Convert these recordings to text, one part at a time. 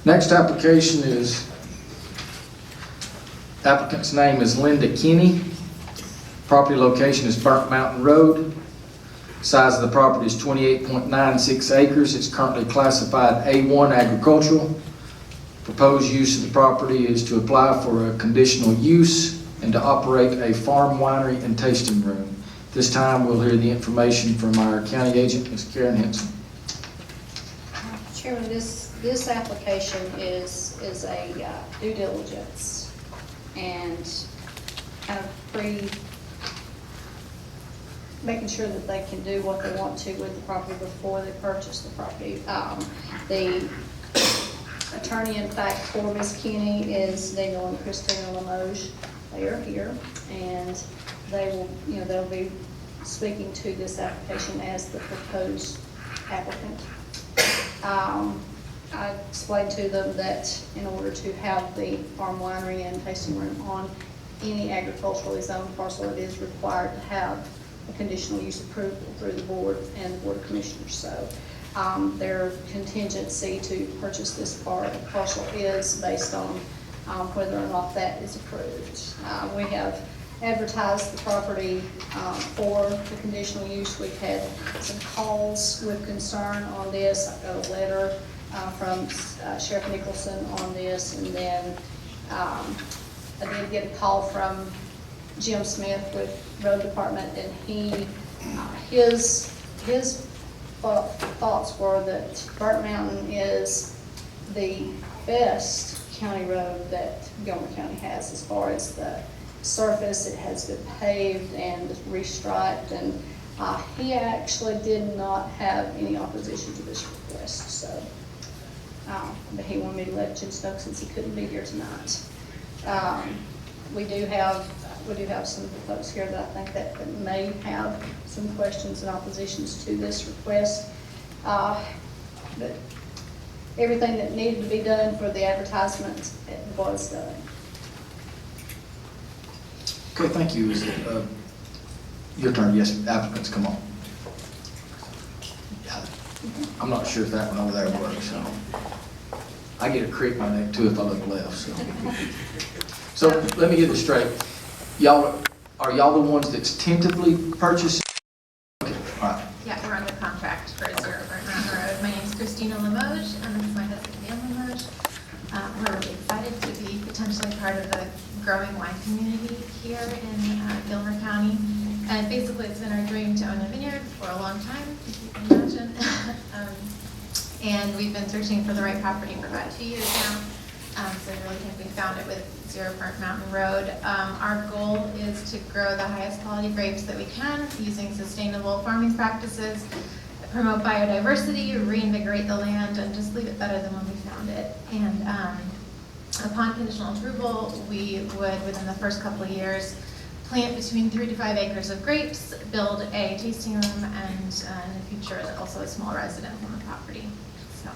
Next application is, applicant's name is Linda Kinney. Property location is Burnt Mountain Road. Size of the property is 28.96 acres. It's currently classified A1 agricultural. Proposed use of the property is to apply for a conditional use and to operate a farm, winery, and tasting room. This time we'll hear the information from our county agent, Ms. Karen Henson. Chairman, this application is a due diligence and kind of making sure that they can do what they want to with the property before they purchase the property. The attorney, in fact, for Ms. Kinney is Daniel and Christina Limoges. They are here, and they will, they'll be speaking to this application as the proposed applicant. I explained to them that in order to have the farm, winery, and tasting room on any agriculturally zoned parcel, it is required to have a conditional use approval through the board and the board of commissioners. So their contingency to purchase this parcel is based on whether or not that is approved. We have advertised the property for the conditional use. We've had some calls with concern on this. I got a letter from Sheriff Nicholson on this, and then I did get a call from Jim Smith with Road Department, and his thoughts were that Burnt Mountain is the best county road that Gilmer County has as far as the surface. It has been paved and restriped, and he actually did not have any opposition to this request. So, but he wanted me to let Jim know since he couldn't be here tonight. We do have some folks here that I think that may have some questions and oppositions to this request. But everything that needed to be done for the advertisement was done. Okay, thank you. Your turn. Yes, applicants, come on. I'm not sure if that one over there works. So I get a crick on that too if I look left. So let me get this straight. Are y'all the ones that's tentatively purchasing? Okay, all right. Yeah, we're under contract for 0 Burnt Mountain Road. My name is Christina Limoges, and this is my husband, Dan Limoges. We're really excited to be potentially part of the growing wine community here in Gilmer County. And basically, it's been our dream to own a vineyard for a long time, if you can imagine. And we've been searching for the right property for about 2 years now. So I really think we found it with 0 Burnt Mountain Road. Our goal is to grow the highest quality grapes that we can using sustainable farming practices, promote biodiversity, reinvigorate the land, and just leave it better than when we found it. And upon conditional approval, we would, within the first couple of years, plant between 3 to 5 acres of grapes, build a tasting room, and in the future, also a small residence on the property. So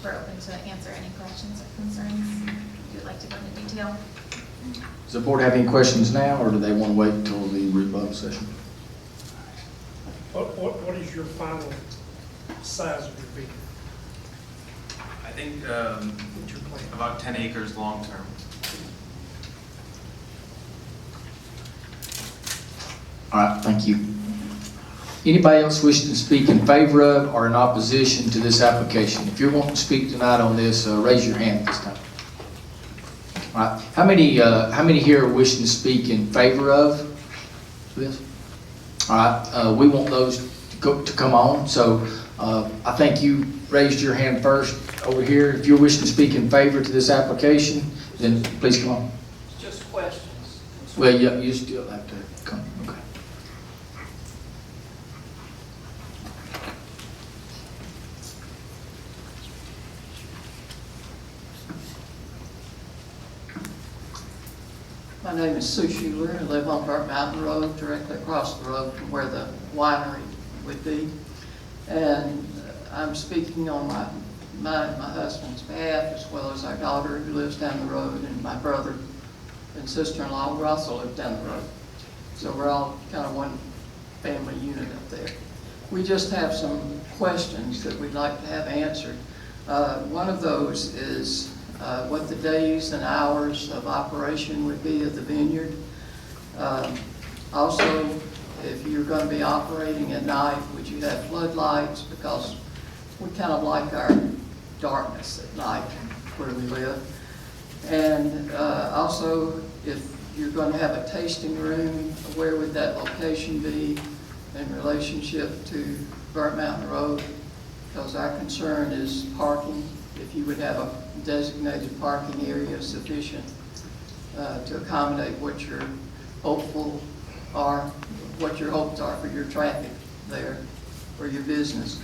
we're open to answer any questions or concerns if you'd like to go into detail. Does the board have any questions now, or do they want to wait until the rebuttal session? What is your final size of your vineyard? I think about 10 acres long term. All right, thank you. Anybody else wishing to speak in favor of or in opposition to this application? If you're wanting to speak tonight on this, raise your hand this time. All right, how many here are wishing to speak in favor of this? All right, we want those to come on. So I think you raised your hand first over here. If you're wishing to speak in favor to this application, then please come on. Just questions. Well, yeah, you still have to come. Okay. My name is Sue Schuler. I live on Burnt Mountain Road, directly across the road from where the winery would be. And I'm speaking on my husband's behalf, as well as our daughter who lives down the road, and my brother and sister-in-law who also live down the road. So we're all kind of one family unit up there. We just have some questions that we'd like to have answered. One of those is what the days and hours of operation would be of the vineyard. Also, if you're going to be operating at night, would you have floodlights? Because we kind of like our darkness at night where we live. And also, if you're going to have a tasting room, where would that location be in relationship to Burnt Mountain Road? Because our concern is parking, if you would have a designated parking area sufficient to accommodate what your hopeful are, what your hopes are for your traffic there, for your business.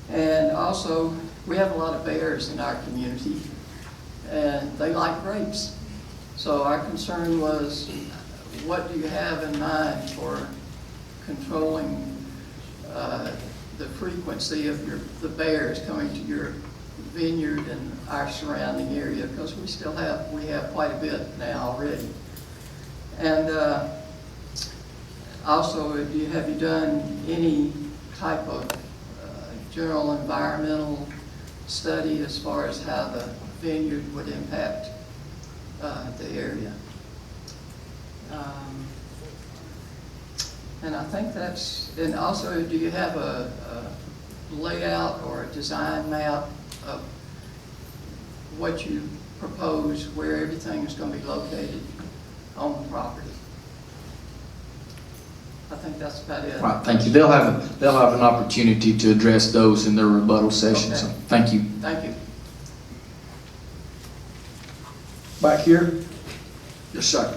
And also, we have a lot of bears in our community, and they like grapes. So our concern was, what do you have in mind for controlling the frequency of the bears coming to your vineyard and our surrounding area? Because we have quite a bit now already. And also, have you done any type of general environmental study as far as how the vineyard would impact the area? And I think that's, and also, do you have a layout or a design map of what you propose, where everything is going to be located on the property? I think that's about it. Right, thank you. They'll have an opportunity to address those in their rebuttal session, so Okay. thank you. Thank you. Back here? Yes, sir.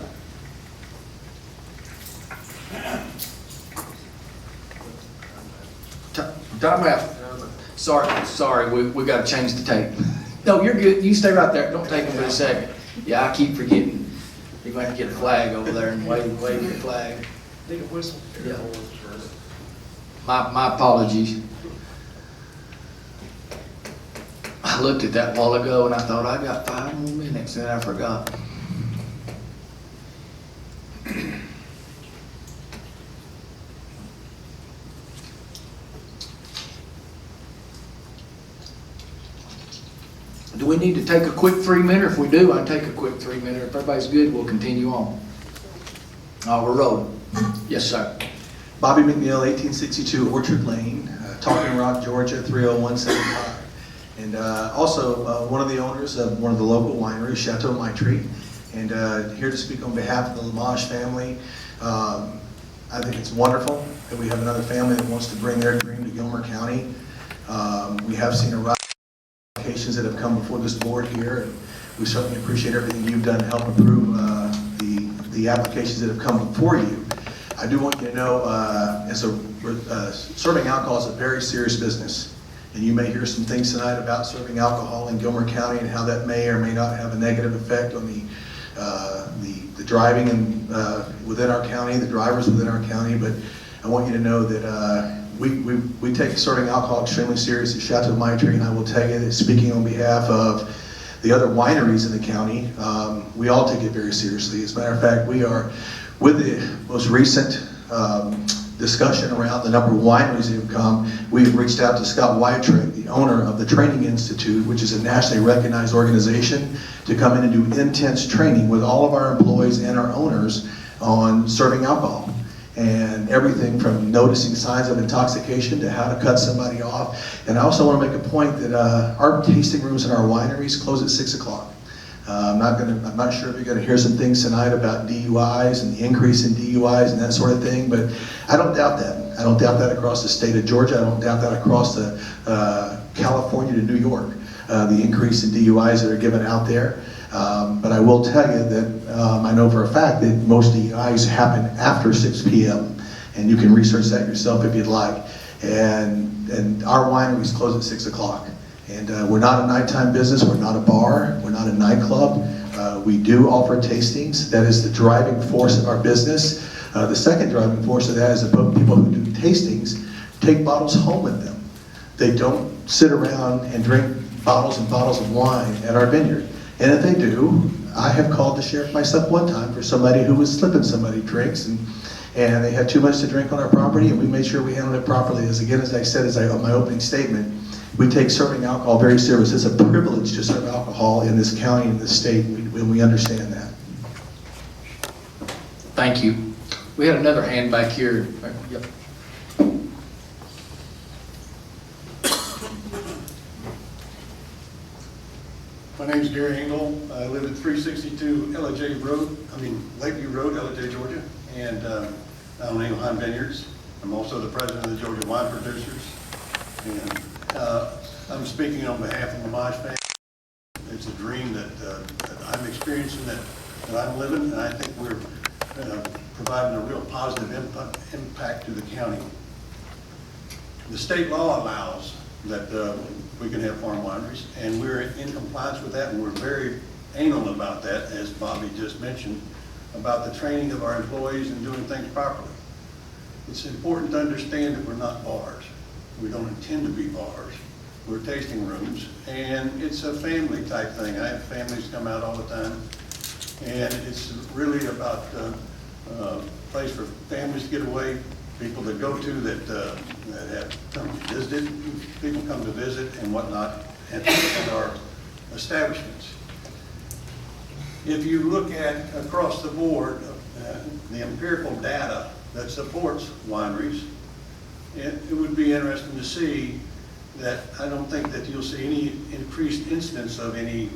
Time out. Sorry, we gotta change the tape. No, you're good. You stay right there. Don't take them for a second. Yeah, I keep forgetting. You're going to get a flag over there and wave your flag. Need a whistle. Yeah. My apologies. I looked at that a while ago and I thought I got 5 more minutes and I forgot. Do we need to take a quick 3-minute? If we do, I'll take a quick 3-minute. If everybody's good, we'll continue on. We're rolling. Yes, sir. Bobby McNeil, 1862 Orchard Lane, Talking Rock, Georgia, 30175. And also one of the owners of one of the local wineries, Chateau Maitre, and here to speak on behalf of the Lamache family. I think it's wonderful that we have another family that wants to bring their dream to Gilmer County. We have seen a rise of applications that have come before this board here, and we certainly appreciate everything you've done to help improve the applications that have come before you. I do want you to know, serving alcohol is a very serious business. And you may hear some things tonight about serving alcohol in Gilmer County and how that may or may not have a negative effect on the driving within our county, the drivers within our county. But I want you to know that we take serving alcohol extremely serious at Chateau Maitre, and I will tell you that, speaking on behalf of the other wineries in the county, we all take it very seriously. As a matter of fact, we are, with the most recent discussion around the number of wineries that have come, we've reached out to Scott Weitrich, the owner of the Training Institute, which is a nationally recognized organization, to come in and do intense training with all of our employees and our owners on serving alcohol. And everything from noticing signs of intoxication to how to cut somebody off. And I also want to make a point that our tasting rooms in our wineries close at 6 o'clock. I'm not sure if you're going to hear some things tonight about DUIs and the increase in DUIs and that sort of thing, but I don't doubt that. I don't doubt that across the state of Georgia. I don't doubt that across the California to New York, the increase in DUIs that are given out there. But I will tell you that I know for a fact that most DUIs happen after 6 p.m. and you can research that yourself if you'd like. And our wineries close at 6 o'clock. And we're not a nighttime business, we're not a bar, we're not a nightclub. We do offer tastings. That is the driving force of our business. The second driving force of that is that people who do tastings take bottles home with them. They don't sit around and drink bottles and bottles of wine at our vineyard. And if they do, I have called the sheriff myself one time for somebody who was slipping somebody drinks, and and they had too much to drink on our property, and we made sure we handled it properly. As I said in my opening statement, we take serving alcohol very serious. It's a privilege to serve alcohol in this county, in this state, and we understand that. Thank you. We had another hand back here. Yep. My name's Gary Engel. I live at 362 Lakeview Road, LJ, Georgia, and I own Engelheim Vineyards. I'm also the president of the Georgia Wine Producers, and I'm speaking on behalf of the Lamage family. It's a dream that I'm experiencing, that I'm living, and I think we're providing a real positive impact to the county. The state law allows that we can have farm wineries, and we're in compliance with that, and we're very anal about that, as Bobby just mentioned, about the training of our employees and doing things properly. It's important to understand that we're not bars. We don't intend to be bars. We're tasting rooms, and it's a family type thing. I have families come out all the time, and it's really about a place for families to get away, people that go to that have come to visit, people come to visit and whatnot at our establishments. If you look at across the board, the empirical data that supports wineries, it would be interesting to see that I don't think that you'll see any increased incidence of any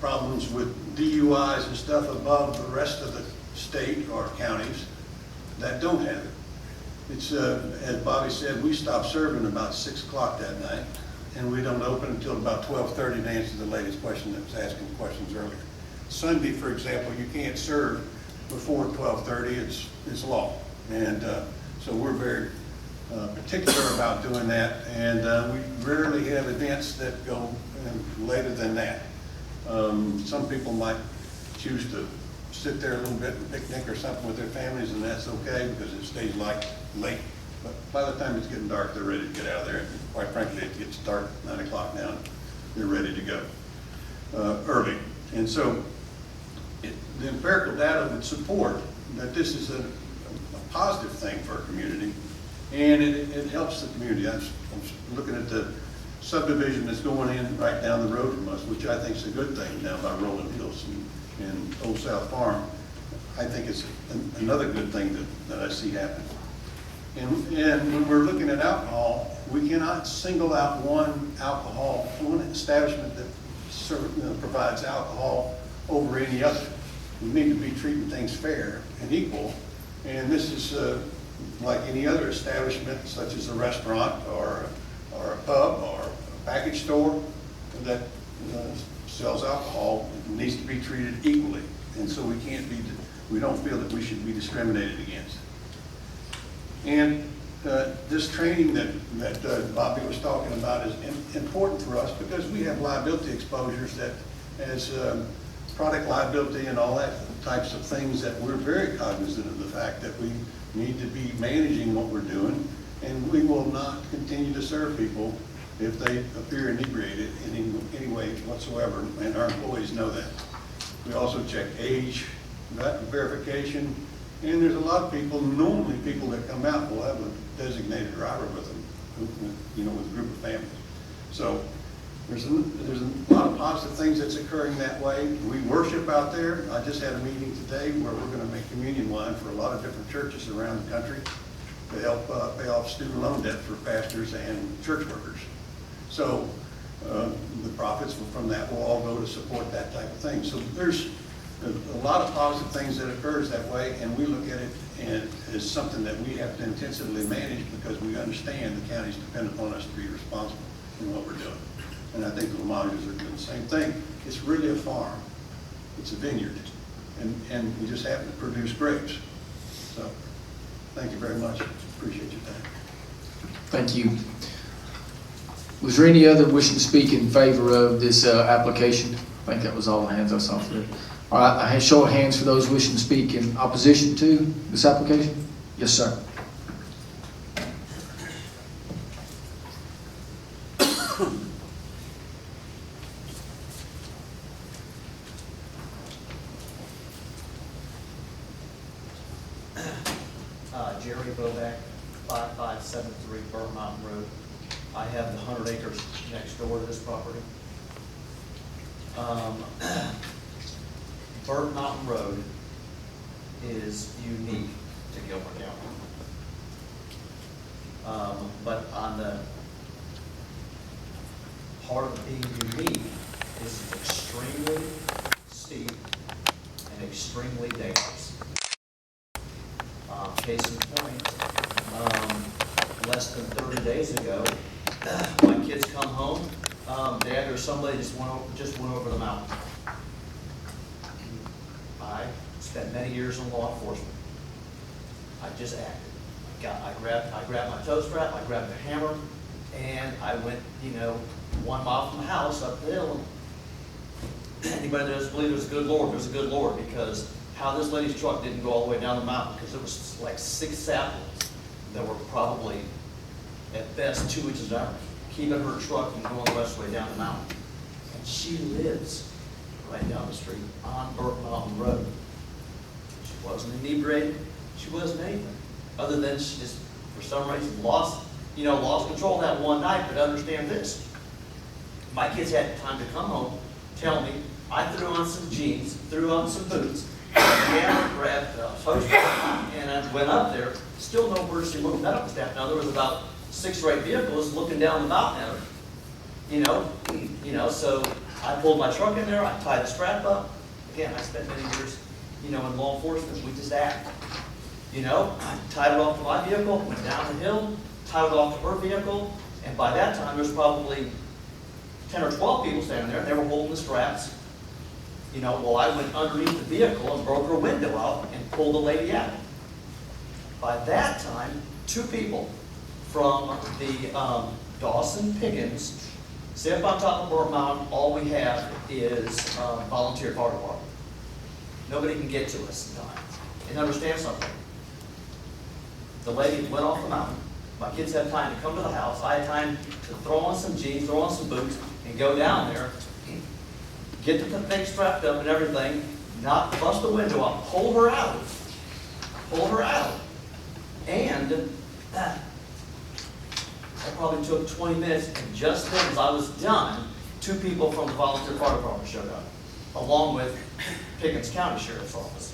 problems with DUIs and stuff above the rest of the state or counties that don't have it. It's, as Bobby said, we stop serving about 6 o'clock that night, and we don't open until about 12:30 to answer the latest question that was asking questions earlier. Sunday, for example, you can't serve before 12:30, it's law. And so we're very particular about doing that, and we rarely have events that go later than that. Some people might choose to sit there a little bit and picnic or something with their families, and that's okay because it stays light late. But by the time it's getting dark, they're ready to get out of there. And quite frankly, it gets dark 9 o'clock now, and they're ready to go early. And so the empirical data would support that this is a positive thing for our community, and it helps the community. I'm looking at the subdivision that's going in right down the road from us, which I think is a good thing down by Rolling Hills and Old South Farm. I think it's another good thing that I see happening. And when we're looking at alcohol, we cannot single out one establishment that provides alcohol over any other. We need to be treating things fair and equal. And this is like any other establishment, such as a restaurant or a pub or a package store that sells alcohol, needs to be treated equally. And so we don't feel that we should be discriminated against. And this training that Bobby was talking about is important for us because we have liability exposures that, as product liability and all that types of things, that we're very cognizant of the fact that we need to be managing what we're doing, and we will not continue to serve people if they appear inebriated in any way whatsoever, and our employees know that. We also check age, verification, and there's a lot of people, normally people that come out will have a designated driver with them, with a group of families. So there's a lot of positive things that's occurring that way. We worship out there. I just had a meeting today where we're going to make communion wine for a lot of different churches around the country to help pay off student loan debt for pastors and church workers. So the profits from that will all go to support that type of thing. So there's a lot of positive things that occurs that way, and we look at it as something that we have to intensively manage because we understand the counties depend upon us to be responsible in what we're doing. And I think the Lamages are doing the same thing. It's really a farm. It's a vineyard. And we just happen to produce grapes. So thank you very much. Appreciate your time. Thank you. Was there any other wishing to speak in favor of this application? I think that was all the hands I saw for that. All right, I have show of hands for those wishing to speak in opposition to this application. Yes, sir. Jerry Boback, 5573 Burnt Mountain Road. I have the 100 acres next door to this property. Burnt Mountain Road is unique to Gilmer County. But on the part of being unique is it's extremely steep and extremely dangerous. Case in point, less than 30 days ago, my kids come home, Dad or somebody just went over the mountain. I spent many years in law enforcement. I just acted. I grabbed my tow strap, I grabbed the hammer, and I went, 1 mile from the house up the hill. Anybody that doesn't believe there's a good Lord, there's a good Lord, because how this lady's truck didn't go all the way down the mountain, because there was like 6 saplings that were probably at best 2 inches down, keeping her truck from going the rest of the way down the mountain. And she lives right down the street on Burnt Mountain Road. She wasn't inebriated, she wasn't anything, other than she just, for some reason, lost control that one night. But understand this, my kids had time to come home, tell me, I threw on some jeans, threw on some boots, grabbed a toast, and I went up there. Still no emergency medical staff. Now there was about 6 or 8 vehicles looking down the mountain at her. So I pulled my truck in there. I tied the strap up. Again, I spent many years, in law enforcement. We just act. I tied it off to my vehicle, went down the hill, tied it off to her vehicle, and by that time there's probably 10 or 12 people standing there, and they were holding the straps. Well, I went underneath the vehicle and broke her window out and pulled the lady out. By that time, 2 people from the Dawson Pickens, say up on top of Burnt Mountain, all we have is volunteer fire department. Nobody can get to us in time. And understand something. The lady went off the mountain. My kids had time to come to the house. I had time to throw on some jeans, throw on some boots, and go down there, get the thing strapped up and everything, not bust the window up, pull her out. And that probably took 20 minutes, and just then, as I was done, 2 people from the volunteer fire department showed up, along with Pickens County Sheriff's Office.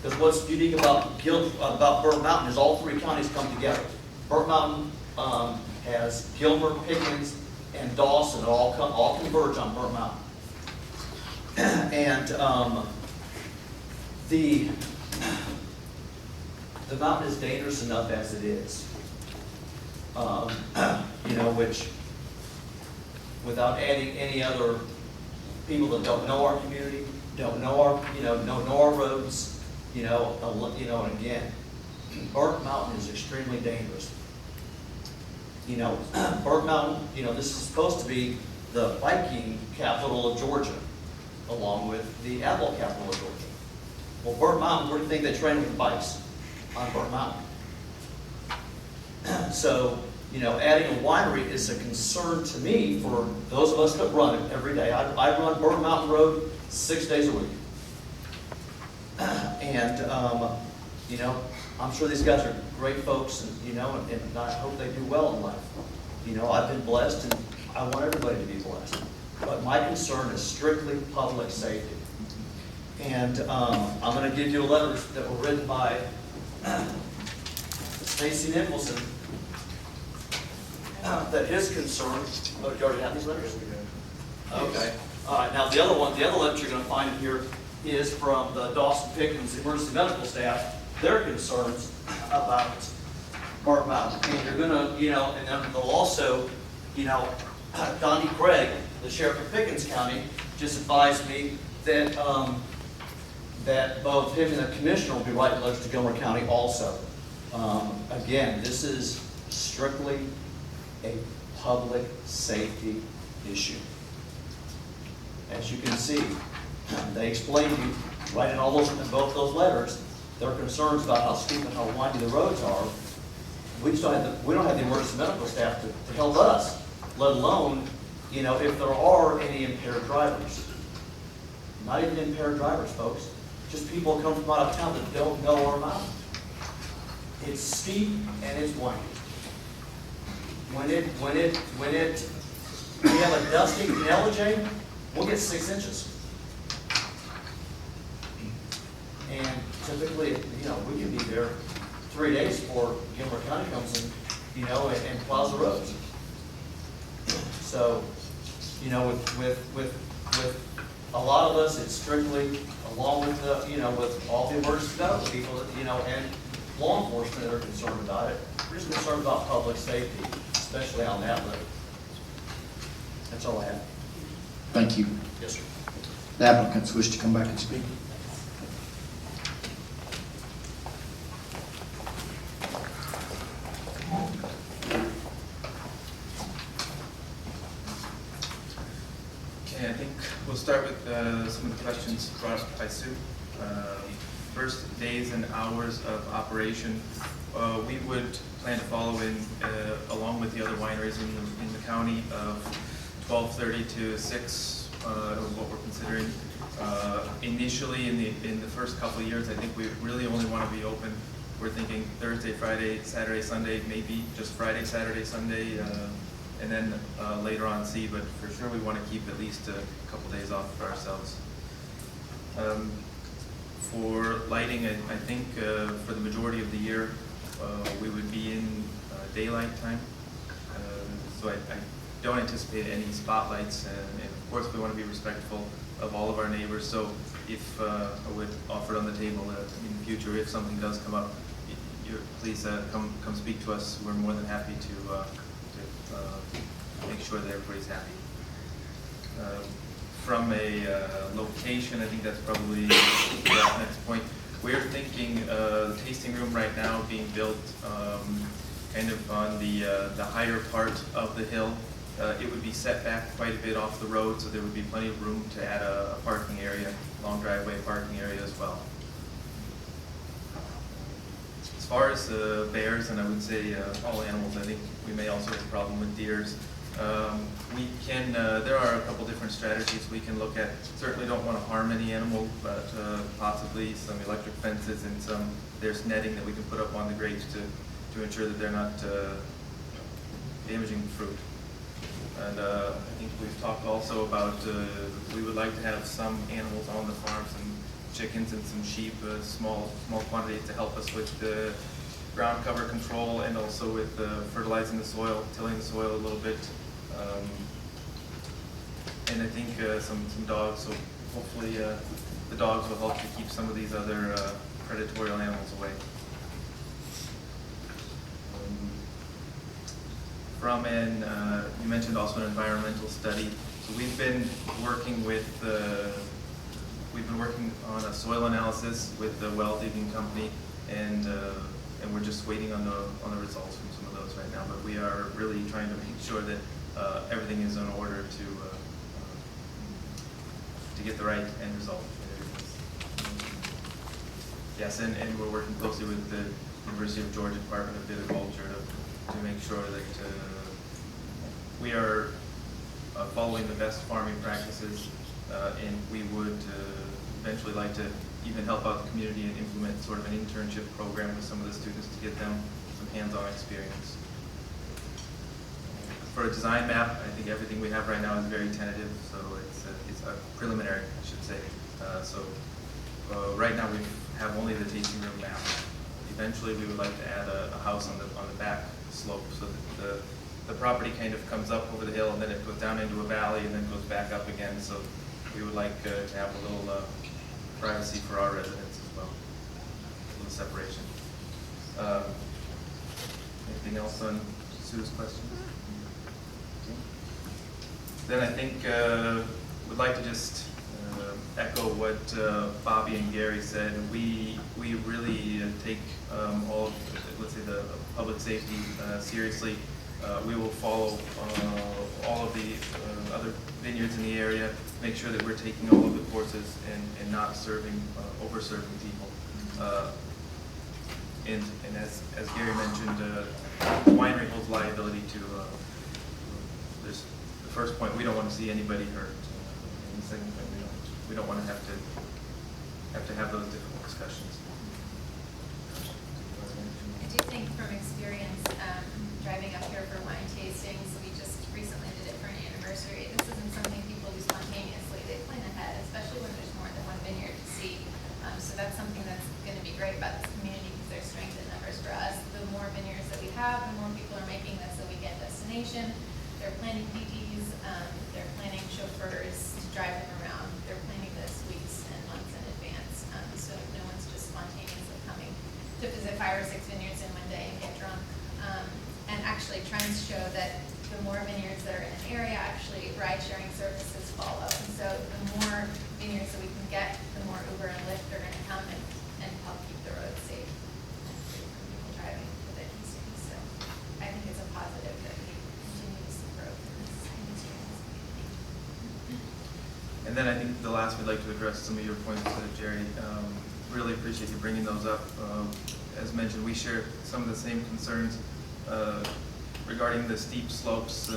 Because what's unique about Burnt Mountain is all 3 counties come together. Burnt Mountain has Gilmer, Pickens, and Dawson all converge on Burnt Mountain. And the mountain is dangerous enough as it is. Which, without adding any other people that don't know our community, don't know our roads, and again, Burnt Mountain is extremely dangerous. Burnt Mountain, this is supposed to be the Viking capital of Georgia, along with the apple capital of Georgia. Well, Burnt Mountain, where do you think they train with bikes? On Burnt Mountain. So, adding a winery is a concern to me for those of us that run it every day. I run Burnt Mountain Road 6 days a week. And, I'm sure these guys are great folks, and I hope they do well in life. I've been blessed, and I want everybody to be blessed. But my concern is strictly public safety. And I'm going to give you letters that were written by Stacy Nicholson, that his concern. Oh, do you already have these letters? Okay. All right. Now the other letter you're going to find in here is from the Dawson Pickens emergency medical staff. Their concerns about Burnt Mountain. And you're going to, and then they'll also, Donnie Craig, the sheriff of Pickens County, just advised me that that both him and the commissioner will be writing letters to Gilmer County also. Again, this is strictly a public safety issue. As you can see, they explain to you right in both those letters their concerns about how steep and how windy the roads are. We don't have the emergency medical staff to help us, let alone, if there are any impaired drivers. Not even impaired drivers, folks. Just people who come from out of town that don't know our mountain. It's steep and it's windy. When we have a dusting LJ, we'll get 6 inches. And typically, you know, we can be there 3 days before Gilmer County comes in, you know, and plows the roads. So, you know, with a lot of us, it's strictly along with the, you know, with all the emergency medical people, that, you know, and law enforcement that are concerned about it. We're just concerned about public safety, especially on that road. That's all I have. Thank you. Yes, sir. The applicants wish to come back and speak. Okay, I think we'll start with some of the questions brought up by Sue. First, days and hours of operation. We would plan to follow in, along with the other wineries in the county, of 12:30 to 6, what we're considering. Initially, in the first couple of years, I think we really only want to be open. We're thinking Thursday, Friday, Saturday, Sunday, maybe just Friday, Saturday, Sunday, and then later on see, but for sure we want to keep at least a couple days off for ourselves. For lighting, I think for the majority of the year, we would be in daylight time. So I don't anticipate any spotlights, and of course we want to be respectful of all of our neighbors. So if I would offer it on the table in the future, if something does come up, please come speak to us. We're more than happy to make sure that everybody's happy. From a location, I think that's probably the next point. We're thinking the tasting room right now being built kind of on the higher part of the hill. It would be set back quite a bit off the road, so there would be plenty of room to add a parking area, long driveway parking area as well. As far as bears, and I would say all animals, I think we may also have a problem with deers. We can, there are a couple different strategies we can look at. Certainly don't want to harm any animal, but possibly some electric fences and there's netting that we can put up on the grapes to ensure that they're not damaging fruit. And I think we've talked also about, we would like to have some animals on the farm, some chickens and some sheep, small quantities to help us with the ground cover control and also with fertilizing the soil, tilling the soil a little bit. And I think some dogs, so hopefully the dogs will help to keep some of these other predatory animals away. You mentioned also an environmental study. So we've been working on a soil analysis with the well digging company, and we're just waiting on the results from some of those right now. But we are really trying to make sure that everything is in order to get the right end result. Yes, and we're working closely with the University of Georgia Department of Viticulture to make sure that we are following the best farming practices, and we would eventually like to even help out the community and implement sort of an internship program with some of the students to get them some hands-on experience. For a design map, I think everything we have right now is very tentative, so it's a preliminary, I should say. Right now we have only the tasting room map. Eventually we would like to add a house on the back slope, so that the property kind of comes up over the hill and then it goes down into a valley and then goes back up again. So we would like to have a little privacy for our residents as well, a little separation. Anything else on Sue's questions? Then I think would like to just echo what Bobby and Gary said. We really take all of, let's say, the public safety seriously. We will follow all of the other vineyards in the area, make sure that we're taking all of the courses and not over-serving people. And as Gary mentioned, the winery holds liability to, there's the first point, we don't want to see anybody hurt. And the second point, we don't want to have those difficult discussions. I do great about this community because there's strength in numbers for us. The more vineyards that we have, the more people are making this a weekend destination. They're planning PDs, they're planning chauffeurs to drive them around. They're planning this weeks and months in advance. So no one's just spontaneously coming to visit 5 or 6 vineyards in one day and get drunk. And actually trends show that the more vineyards that are in an area, actually ride-sharing services follow. And so the more vineyards that we can get, the more Uber and Lyft are gonna come and help keep the roads safe and free from people driving with it consumed. So I think it's a positive that we continue to see growth in this industry in this community. And then I think the last we'd like to address some of your points, Jerry. Really appreciate you bringing those up. As mentioned, we share some of the same concerns regarding the steep slopes.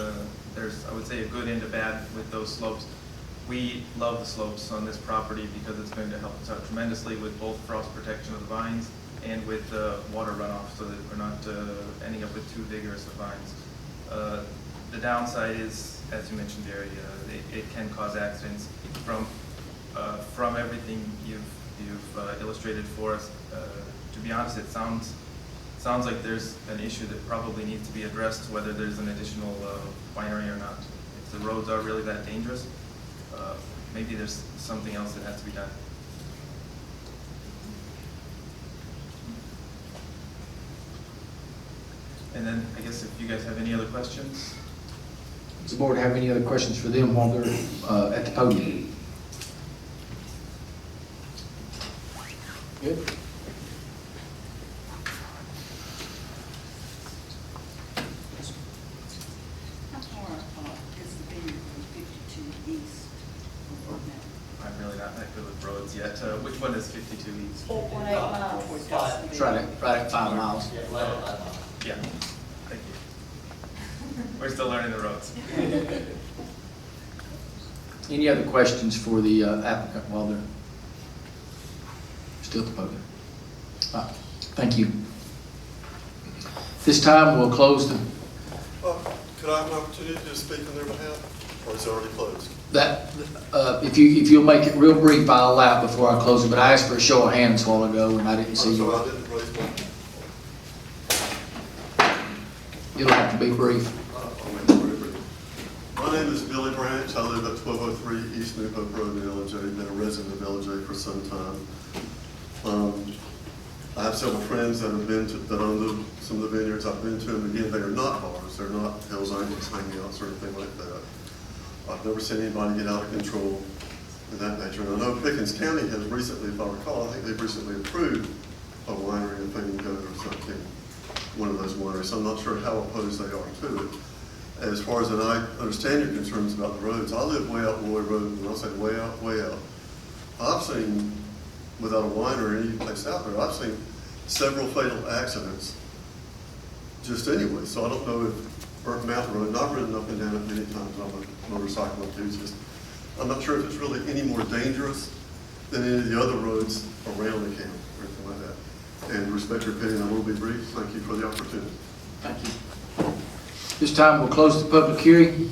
There's, I would say, a good and a bad with those slopes. We love the slopes on this property because it's going to help us out tremendously with both frost protection of the vines and with water runoff, so that we're not ending up with too vigorous of vines. The downside is, as you mentioned, Jerry, it can cause accidents. From everything you've illustrated for us, to be honest, it sounds like there's an issue that probably needs to be addressed, whether there's an additional winery or not. If the roads are really that dangerous, maybe there's something else that has to be done. And then I guess if you guys have any other questions. Does the board have any other questions for them while they're at the podium? Good. How far is the vineyard from 52 East? I'm really not that good with roads yet. Which one is 52 East? 4.8 miles. It's right at 5 miles. Yeah, right at 5 miles. Yeah, thank you. We're still learning the roads. Any other questions for the applicant while they're still at the podium? All right, thank you. This time we'll close the, Could I have an opportunity to speak on their behalf, or is it already closed? that, if you'll make it real brief, I'll allow it before I close it, but I asked for a show of hands a while ago and I didn't see I'm you. sorry, I didn't raise my. It'll have to be brief. I'll make it very brief. My name is Billy Branch. I live at 1203 East New Pope Road in LJ. Been a resident of LJ for some time. I have several friends that have been to, that own some of the vineyards I've been to, and again, they are not bars. They're not Hell's Angels hangouts or anything like that. I've never seen anybody get out of control in that nature. And I know Pickens County has recently, if I recall, I think they've recently approved a winery in Penn or something, one of those wineries. So I'm not sure how opposed they are to it. As far as, and I understand your concerns about the roads. I live way out Roy Road, and I'll say way out. I've seen, without a winery or any place out there, I've seen several fatal accidents just anyway. So I don't know if Burnt Mountain Road, and I've ridden up and down it many times on a motorcycle and just, I'm not sure if it's really any more dangerous than any of the other roads around the county or anything like that. And respect your opinion, I will be brief. Thank you for the opportunity. Thank you. This time we'll close the public hearing,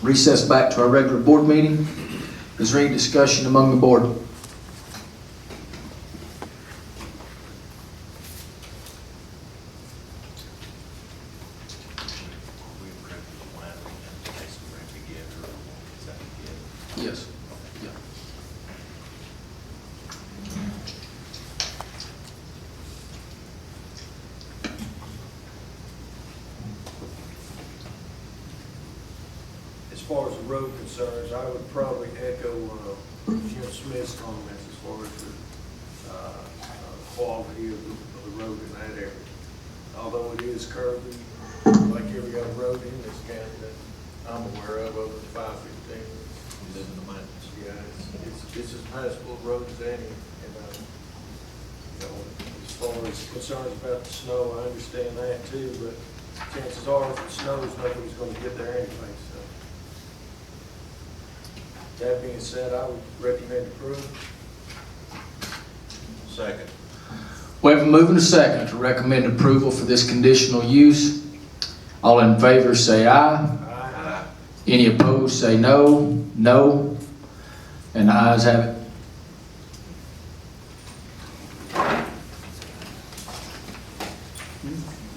recess back to our regular board meeting. Is there any discussion among the board? Yes. Yeah. As far as the road concerns, I would probably echo Jim Smith's comments as far as the quality of the road in that area. Although it is curvy, like every other road in this county that I'm aware of, over the 515. You live in the mountains. Yeah, it's as passable a road as any. And, you know, as far as concerns about the snow, I understand that too, but chances are if it snows, nobody's going to get there anyway, so. That being said, I would recommend approval. Second. We have a move and a second to recommend approval for this conditional use. All in favor say aye. Aye. Any opposed say no. No. And the ayes have it. Hmm?